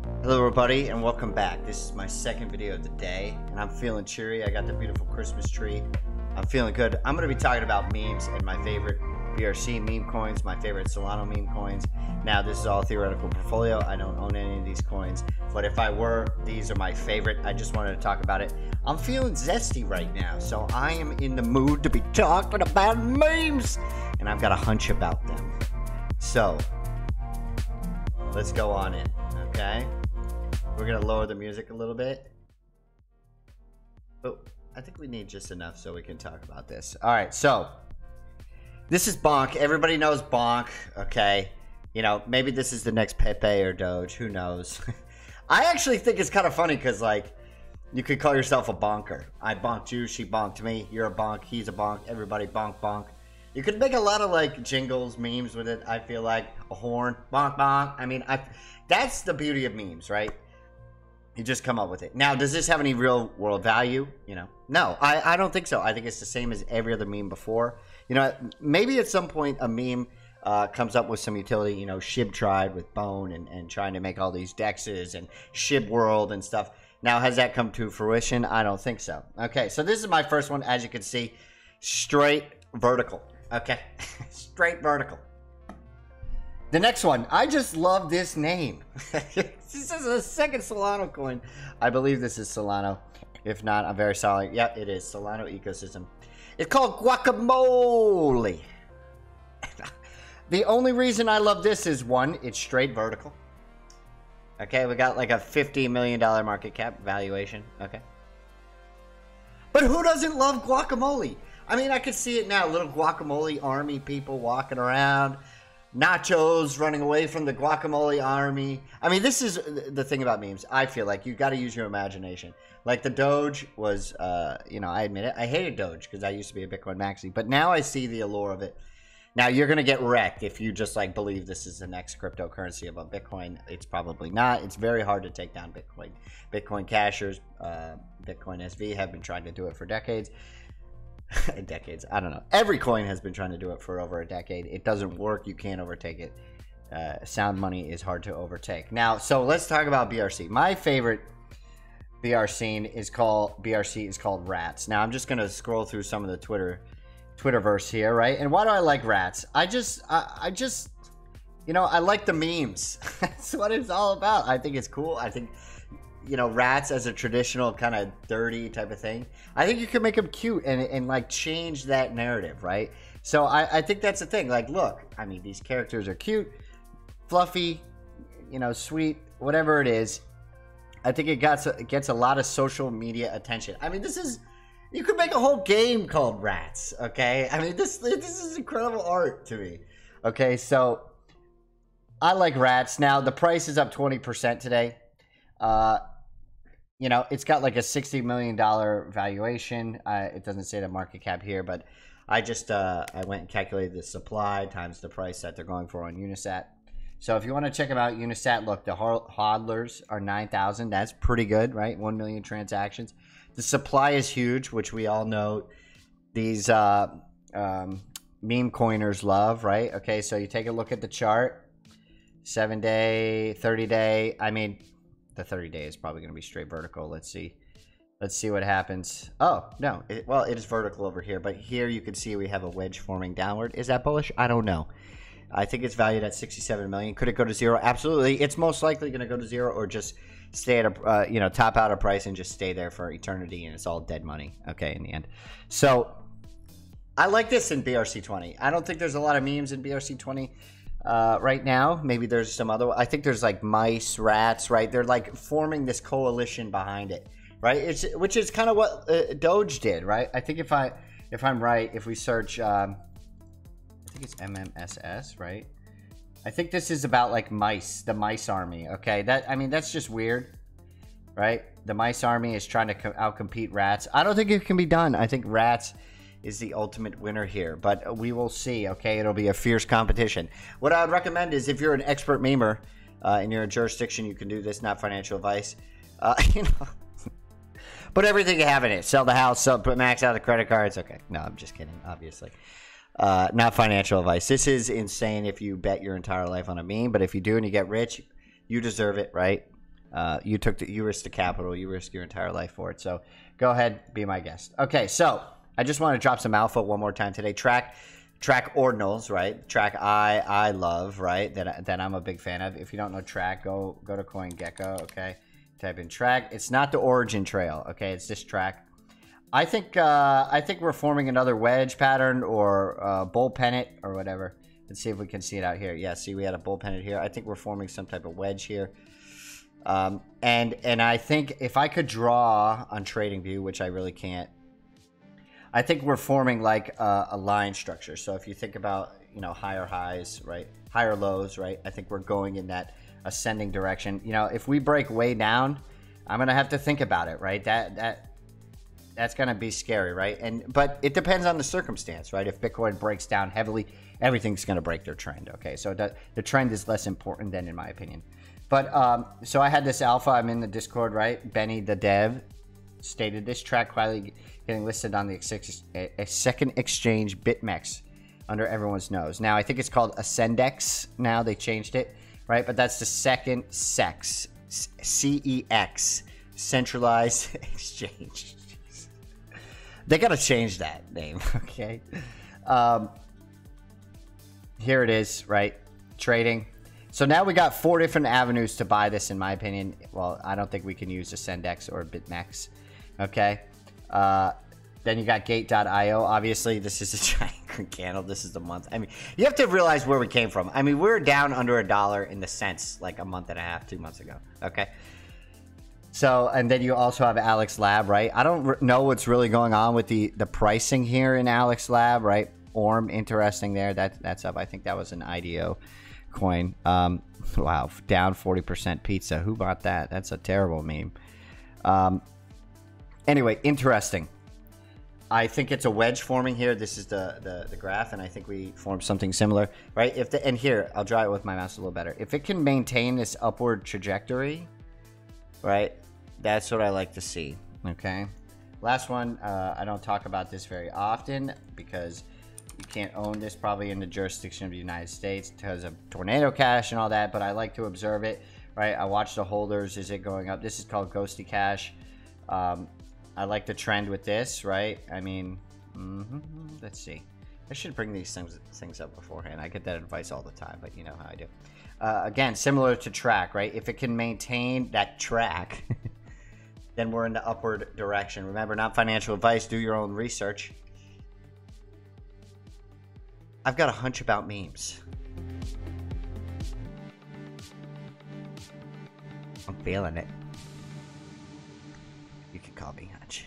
Hello everybody and welcome back. This is my second video of the day and I'm feeling cheery. I got the beautiful Christmas tree. I'm feeling good. I'm going to be talking about memes and my favorite BRC meme coins, my favorite Solana meme coins. Now this is all theoretical portfolio. I don't own any of these coins, but if I were, these are my favorite. I just wanted to talk about it. I'm feeling zesty right now, so I am in the mood to be talking about memes and I've got a hunch about them. So let's go on in, okay? We're gonna lower the music a little bit. Oh, I think we need just enough so we can talk about this. All right, so this is BONK. Everybody knows BONK, okay? You know, maybe this is the next Pepe or Doge. Who knows? I actually think it's kind of funny because, like, you could call yourself a bonker. I bonked you, she bonked me. You're a bonk, he's a bonk. Everybody bonk, bonk. You could make a lot of, like, jingles, memes with it. I feel like a horn, bonk, bonk. I mean, that's the beauty of memes, right? You just come up with it. Now, does this have any real world value? You know, no, I don't think so. I think it's the same as every other meme before. You know, maybe at some point a meme comes up with some utility. You know, Shib tried with Bone and trying to make all these dexes and Shib World and stuff. Now, has that come to fruition? I don't think so. Okay, so this is my first one. As you can see, straight vertical. Okay, straight vertical. The next one, I just love this name. This is a second Solano coin. I believe this is Solano. If not, I'm very sorry. Yeah, it is. Solano ecosystem. It's called guacamole. The only reason I love this is, one, it's straight vertical. Okay, we got like a $50 million market cap valuation. Okay. But who doesn't love guacamole? I mean, I could see it now. Little guacamole army people walking around. Nachos running away from the guacamole army. I mean, this is the thing about memes. I feel like you got to use your imagination. Like the Doge was, you know, I admit it. I hated Doge because I used to be a Bitcoin maxi. But now I see the allure of it. Now, you're going to get wrecked if you just, like, believe this is the next cryptocurrency above Bitcoin. It's probably not. It's very hard to take down Bitcoin. Bitcoin cashers, Bitcoin SV have been trying to do it for decades. Decades, I don't know. Every coin has been trying to do it for over a decade. It doesn't work. You can't overtake it. Sound money is hard to overtake. Now, so let's talk about BRC. My favorite BRC is called Rats. Now, I'm just going to scroll through some of the Twitterverse here, right? And why do I like Rats? I just, you know, I like the memes. That's what it's all about. I think it's cool. I think, you know, Rats as a traditional kind of dirty type of thing. I think you can make them cute and like change that narrative, right? So I think that's the thing. Like, look, I mean, these characters are cute, fluffy, you know, sweet, whatever it is. I think it gets a lot of social media attention. I mean, you could make a whole game called Rats, okay? I mean, this is incredible art to me. Okay, so I like Rats. Now, the price is up 20% today. You know, it's got like a $60 million valuation. It doesn't say the market cap here, but I just I went and calculated the supply times the price that they're going for on Unisat. So if you want to check them out, Unisat, look, the hodlers are 9,000. That's pretty good, right? 1 million transactions. The supply is huge, which we all know these meme coiners love, right? Okay, so you take a look at the chart. 7-day, 30-day. I mean, the 30-day is probably going to be straight vertical. Let's see what happens. Oh, no. Well, it is vertical over here, but here you can see we have a wedge forming downward. Is that bullish? I don't know. I think it's valued at 67 million. Could it go to zero? Absolutely. It's most likely going to go to zero or just stay at a, you know, top out a price and just stay there for eternity, and it's all dead money, okay, in the end. So I like this in BRC20. I don't think there's a lot of memes in BRC20 right now. Maybe there's some other. I think there's like mice, rats, right? They're like forming this coalition behind it, right? Which is kind of what Doge did, right? I think if I'm right, if we search, I think it's MMSS, right? I think this is about like mice, the mice army. Okay, I mean that's just weird, right? The mice army is trying to outcompete rats. I don't think it can be done. I think rats is the ultimate winner here, but we will see. Okay, it'll be a fierce competition. What I would recommend is if you're an expert memer in your jurisdiction, you can do this. Not financial advice. You know, put everything you have in it. Sell the house. Put max out the credit cards. Okay, no, I'm just kidding. Obviously. Not financial advice. This is insane if you bet your entire life on a meme, but if you do and you get rich, you deserve it, right? You risked the capital, you risk your entire life for it. So go ahead, be my guest. Okay, so I just want to drop some alpha one more time today. Trac ordinals, right? Trac I love, right? That I'm a big fan of. If you don't know trac, go to CoinGecko, okay? Type in trac. It's not the origin trail, okay? It's just trac. I think we're forming another wedge pattern or bull pennant or whatever. Let's see if we can see it out here. Yeah, see we had a bull pennant here. I think we're forming some type of wedge here. And I think if I could draw on TradingView, which I really can't, I think we're forming like a line structure. So if you think about, you know, higher highs, right? Higher lows, right? I think we're going in that ascending direction. You know, if we break way down, I'm going to have to think about it, right? That's going to be scary, right? But it depends on the circumstance, right? If Bitcoin breaks down heavily, everything's going to break their trend, okay? So the trend is less important than, in my opinion. But so I had this alpha. I'm in the Discord, right? Benny, the dev, stated this track quietly getting listed on the second exchange Bitmap under everyone's nose. Now, I think it's called Ascendex now. They changed it, right? But that's the second CEX, C-E-X, centralized exchange. They got to change that name, okay? Here it is, right? Trading. So now we got 4 different avenues to buy this, in my opinion. Well, I don't think we can use Ascendex or Bitmap, okay? Then you got Gate.io. Obviously, this is a giant green candle. This is the month. I mean, you have to realize where we came from. I mean, we're down under $1 in the cents like a month and a half, 2 months ago, okay? So, and then you also have Alex Lab, right? I don't know what's really going on with the pricing here in Alex Lab, right? Orm, interesting there. That's up. I think that was an IDO coin. Wow, down 40% pizza. Who bought that? That's a terrible meme. Anyway, interesting. I think it's a wedge forming here. This is the graph, and I think we formed something similar, right? And here, I'll draw it with my mouse a little better. If it can maintain this upward trajectory, right? That's what I like to see, okay? Last one, I don't talk about this very often because you can't own this probably in the jurisdiction of the United States because of tornado cash and all that, but I like to observe it, right? I watch the holders. Is it going up? This is called Ghosty Cash. I like the trend with this, right? I mean, let's see. I should bring these things up beforehand. I get that advice all the time, but you know how I do. Again, similar to trac, right? If it can maintain that track, then we're in the upward direction. Remember, not financial advice. Do your own research. I've got a hunch about memes. I'm feeling it. You can call me hunch.